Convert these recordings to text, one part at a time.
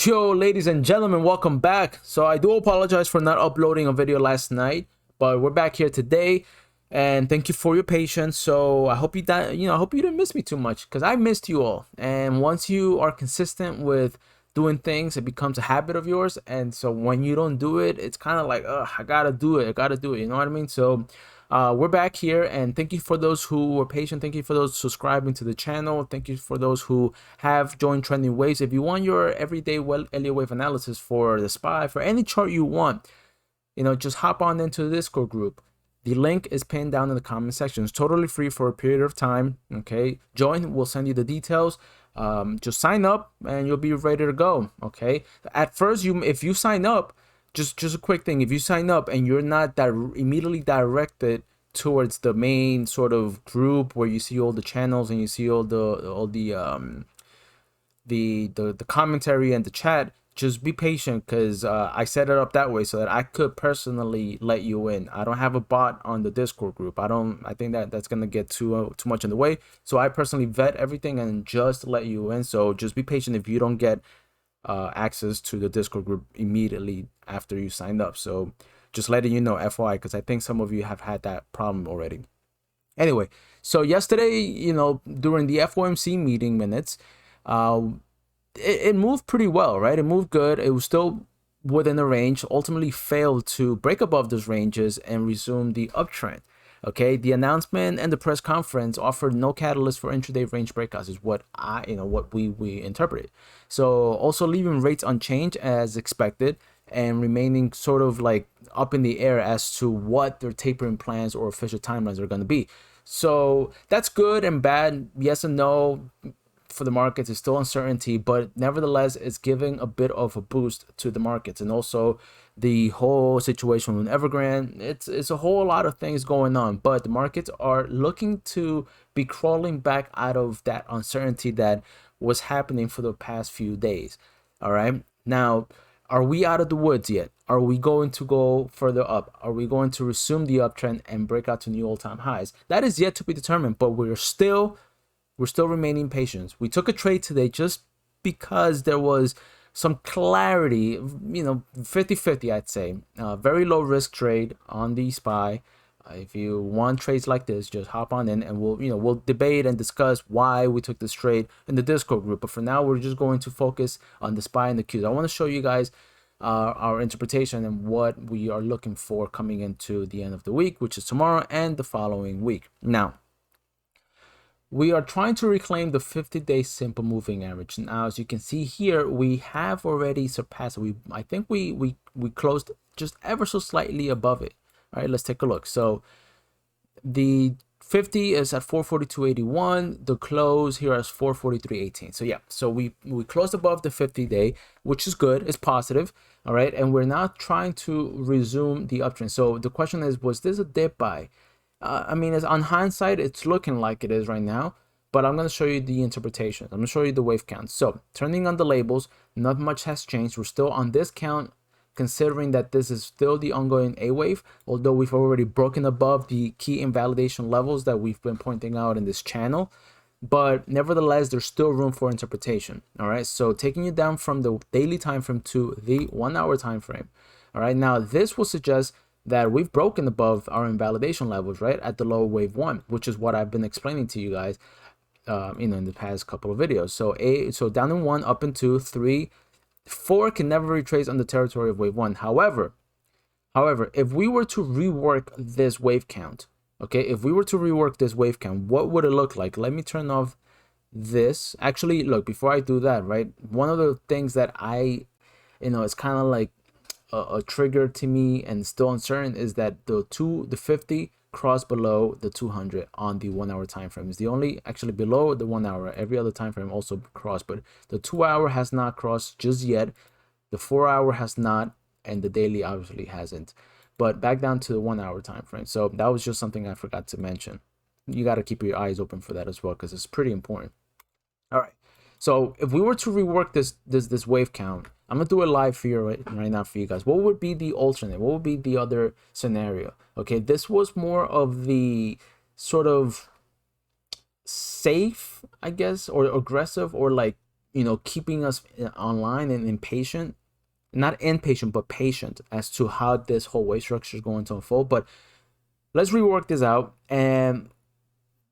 Yo, ladies and gentlemen, welcome back. So I do apologize for not uploading a video last night, but we're back here today, and thank you for your patience. So I hope I hope you didn't miss me too much, because I missed you all. And once you are consistent with doing things, it becomes a habit of yours. And so when you don't do it, it's kind of like, I gotta do it. You know what I mean? So we're back here, and thank you for those who were patient. Thank you for those subscribing to the channel. Thank you for those who have joined Trending Waves. If you want your everyday Elliott wave analysis for the SPY, for any chart you want, just hop on into the Discord group. The link is pinned down in the comment section. It's totally free for a period of time. Okay, join. We'll send you the details. Just sign up and you'll be ready to go. Okay, at first, if you sign up, just a quick thing, if you sign up and you're not immediately directed towards the main sort of group where you see all the channels and you see all the commentary and the chat, just be patient, because I set it up that way so that I could personally let you in. I don't have a bot on the Discord group. I think that's gonna get too much in the way, so I personally vet everything and just let you in. So just be patient if you don't get access to the Discord group immediately after you signed up. So just letting you know, FYI, because I think some of you have had that problem already. Anyway, so yesterday, during the FOMC meeting minutes, it moved pretty well, right? It moved good. It was still within the range, ultimately failed to break above those ranges and resume the uptrend. Okay, the announcement and the press conference offered no catalyst for intraday range breakouts, is what we interpreted. So also leaving rates unchanged as expected and remaining sort of like up in the air as to what their tapering plans or official timelines are going to be. So that's good and bad. Yes and no. For the markets, it's still uncertainty, but nevertheless, it's giving a bit of a boost to the markets. And also the whole situation with Evergrande, it's a whole lot of things going on, but the markets are looking to be crawling back out of that uncertainty that was happening for the past few days. All right, now, are we out of the woods yet? Are we going to go further up? Are we going to resume the uptrend and break out to new all-time highs? That is yet to be determined, but we're still remaining patient. We took a trade today just because there was some clarity, 50-50, I'd say. Very low risk trade on the SPY. If you want trades like this, just hop on in and we'll debate and discuss why we took this trade in the Discord group. But for now, we're just going to focus on the SPY and the Qs. I want to show you guys our interpretation and what we are looking for coming into the end of the week, which is tomorrow and the following week. Now, we are trying to reclaim the 50-day simple moving average. Now, as you can see here, we have already surpassed it. I think we closed just ever so slightly above it. All right, let's take a look. So the 50 is at 442.81. The close here is 443.18. So yeah, so we closed above the 50-day, which is good. It's positive. All right, and we're now trying to resume the uptrend. So the question is, was this a dip buy? I mean, on hindsight, it's looking like it is right now, but I'm going to show you the interpretation. I'm going to show you the wave count. So turning on the labels, not much has changed. We're still on this count, considering that this is still the ongoing A wave, although we've already broken above the key invalidation levels that we've been pointing out in this channel. But nevertheless, there's still room for interpretation. All right, so taking you down from the daily time frame to the 1 hour time frame. All right, now this will suggest that we've broken above our invalidation levels, right, at the lower wave 1, which is what I've been explaining to you guys, in the past couple of videos. So down in 1, up in 2, 3, 4 can never retrace on the territory of wave 1. However, if we were to rework this wave count, okay, what would it look like? Let me turn off this. Actually, look, before I do that, right, one of the things that it's kind of like a trigger to me and still uncertain is that the 50 crossed below the 200 on the 1 hour time frame. Is the only actually below the 1 hour. Every other time frame also crossed, but the 2 hour has not crossed just yet. The 4 hour has not, and the daily obviously hasn't. But back down to the 1 hour time frame. So that was just something I forgot to mention. You got to keep your eyes open for that as well, because it's pretty important. All right. So if we were to rework this wave count, I'm gonna do it live for you right now for you guys. What would be the alternate? What would be the other scenario? Okay, this was more of the sort of safe, I guess, or aggressive, or like keeping us online and impatient, not impatient, but patient as to how this whole wave structure is going to unfold. But let's rework this out, and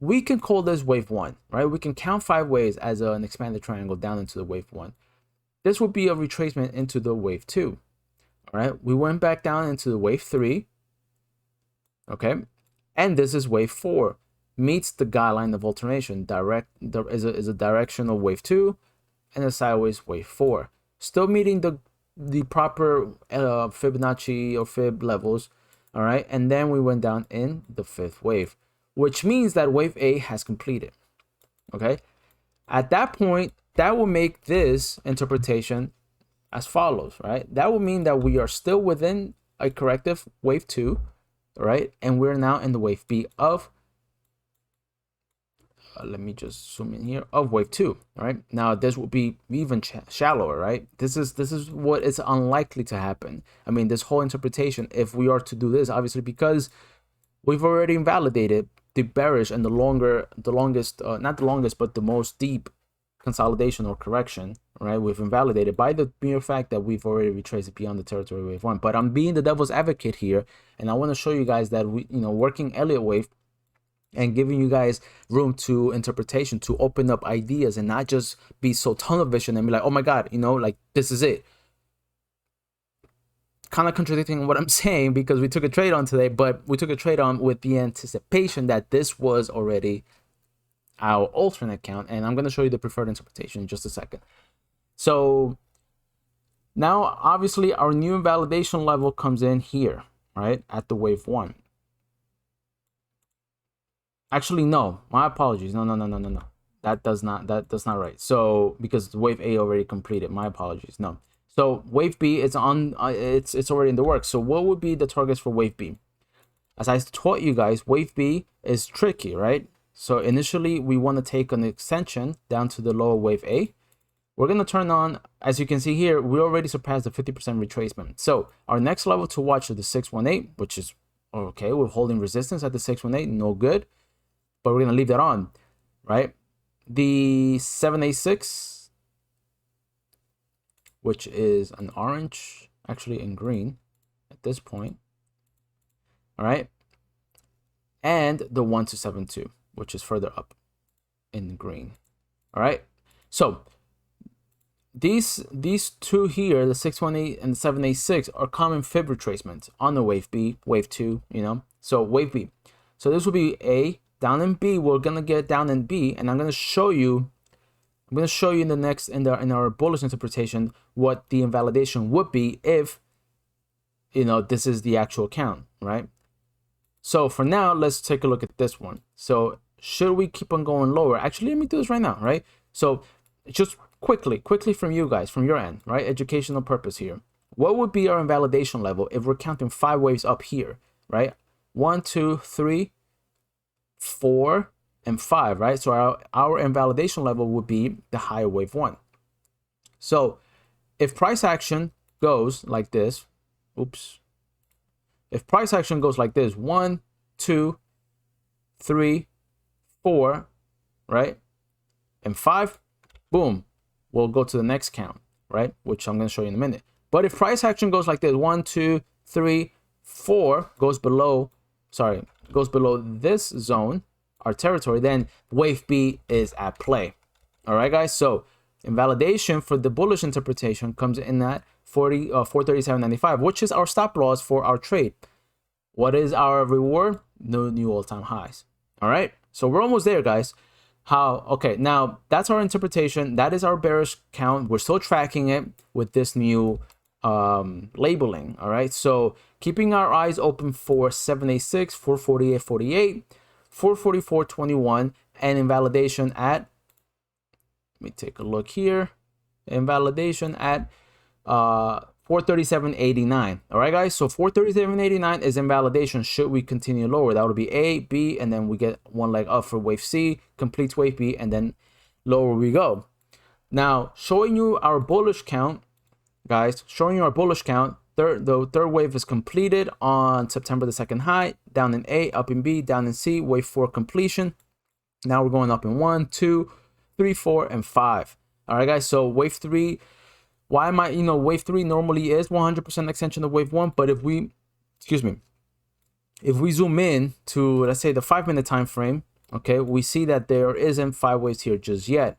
we can call this wave 1, right? We can count 5 waves as an expanded triangle down into the wave 1. This would be a retracement into the wave 2. All right, we went back down into the wave 3. Okay, and this is wave 4, meets the guideline of alternation. Is a directional wave 2 and a sideways wave 4, still meeting the proper Fibonacci or Fib levels. All right, and then we went down in the 5th wave, which means that wave A has completed. Okay, at that point, that will make this interpretation as follows, right? That will mean that we are still within a corrective wave 2, right? And we're now in the wave B of, let me just zoom in here, of wave 2, right? Now this will be even shallower, right? This is what is unlikely to happen. I mean, this whole interpretation, if we are to do this, obviously, because we've already invalidated the bearish and the longest, not the longest, but the most deep consolidation or correction, right? We've invalidated by the mere fact that we've already retraced it beyond the territory wave 1. But I'm being the devil's advocate here, and I want to show you guys that we, working Elliott wave and giving you guys room to interpretation, to open up ideas and not just be so tunnel vision and be like, oh my God, like this is it. Kind of contradicting what I'm saying, because we took a trade on today, but we took a trade on with the anticipation that this was already our alternate count, and I'm going to show you the preferred interpretation in just a second. So now obviously our new invalidation level comes in here, right, at the wave 1. Actually, no, my apologies. No. That's not right. So because wave A already completed, my apologies. No. So wave B is on, it's already in the works. So what would be the targets for wave B? As I taught you guys, wave B is tricky, right? So initially we want to take an extension down to the lower wave A. We're going to turn on, as you can see here, we already surpassed the 50% retracement. So our next level to watch is the 618, which is okay. We're holding resistance at the 618, no good, but we're going to leave that on, right? The 786, which is an orange, actually in green at this point, all right? And the 1272, which is further up in green. All right, so these two here, the 618 and the 786, are common fib retracements on the wave B, wave 2, so wave B. So this will be A, down in B. We're gonna get down in B, and I'm gonna show you in the next, in our bullish interpretation, what the invalidation would be if this is the actual count, right? So for now, let's take a look at this one. So should we keep on going lower? Actually, let me do this right now, right? So just quickly from you guys, from your end, right? Educational purpose here. What would be our invalidation level if we're counting 5 waves up here, right? 1, 2, 3, 4, and 5, right? So our invalidation level would be the higher wave 1. So if price action goes like this, if price action goes like this, 1, 2, 3, 4, right, and 5, boom, we'll go to the next count, right, which I'm going to show you in a minute. But if price action goes like this, 1, 2, 3, 4, goes below this zone, our territory, then wave B is at play. All right, guys. So invalidation for the bullish interpretation comes in at 437.95, which is our stop loss for our trade. What is our reward? No new all-time highs. All right. So we're almost there, guys. Okay, now that's our interpretation. That is our bearish count. We're still tracking it with this new labeling. All right. So keeping our eyes open for 786, 448.48, 444.21, and invalidation at, let me take a look here, invalidation at 437.89. All right, guys. So 437.89 is invalidation should we continue lower. That would be A, B, and then we get one leg up for wave C, completes wave B, and then lower we go. Now, showing you our bullish count, guys, the third wave is completed on September the 2nd high, down in A, up in B, down in C, wave 4 completion. Now we're going up in 1, 2, 3, 4, and 5. All right, guys. So wave 3, why am I, wave 3 normally is 100% extension of wave 1, but if we, excuse me, if we zoom in to, let's say, the 5-minute time frame, okay, we see that there isn't 5 waves here just yet.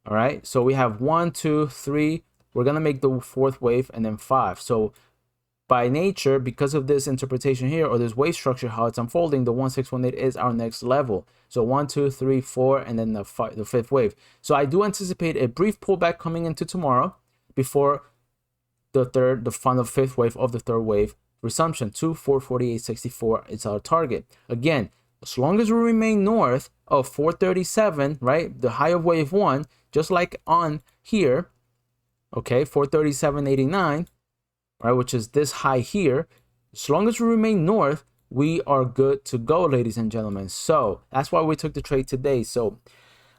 All right, so we have 1, 2, 3. We're gonna make the 4th wave and then 5. So by nature, because of this interpretation here, or this wave structure, how it's unfolding, the 1618 is our next level. So 1, 2, 3, 4, and then the 5th wave. So I do anticipate a brief pullback coming into tomorrow before the 5th wave of the 3rd wave resumption to 448.64. It's our target. Again, as long as we remain north of 437, right, the high of wave 1, just like on here, okay, 437.89, right, which is this high here. As long as we remain north, we are good to go, ladies and gentlemen. So that's why we took the trade today. So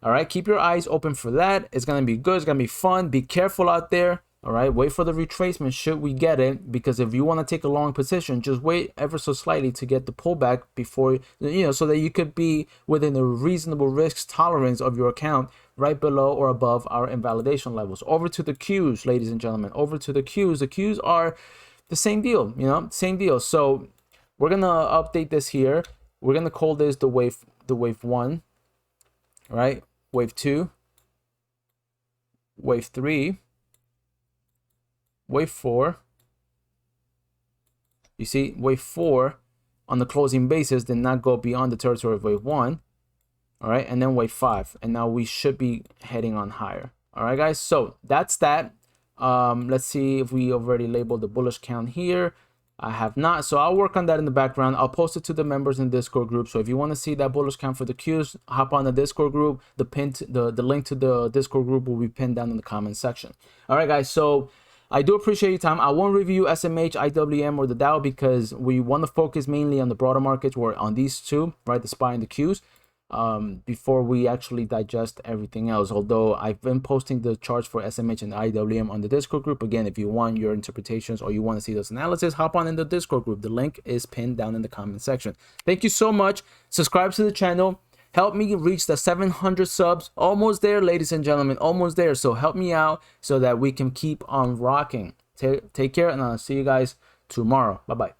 all right, keep your eyes open for that. It's gonna be good, it's gonna be fun. Be careful out there. All right, wait for the retracement should we get it, because if you want to take a long position, just wait ever so slightly to get the pullback before, so that you could be within a reasonable risk tolerance of your account, right below or above our invalidation levels. Over to the Qs, ladies and gentlemen, over to the Qs. The Qs are the same deal, same deal. So we're gonna update this here. We're gonna call this the wave 1, right? Wave 2, wave 3, wave 4. You see, wave 4 on the closing basis did not go beyond the territory of wave 1. All right, and then wave 5, and now we should be heading on higher. All right, guys, so that's that. Let's see if we already labeled the bullish count here. I have not, so I'll work on that in the background. I'll post it to the members in the Discord group. So if you want to see that bullish count for the Qs, hop on the Discord group. The link to the Discord group will be pinned down in the comment section. All right, guys, so I do appreciate your time. I won't review SMH, IWM, or the Dow because we want to focus mainly on the broader markets, or on these two, right, the SPY and the Qs, before we actually digest everything else. Although I've been posting the charts for SMH and IWM on the Discord group. Again, if you want your interpretations or you want to see those analysis, hop on in the Discord group. The link is pinned down in the comment section. Thank you so much. Subscribe to the channel. Help me reach the 700 subs. Almost there, ladies and gentlemen. Almost there. So help me out so that we can keep on rocking. Take care, and I'll see you guys tomorrow. Bye-bye.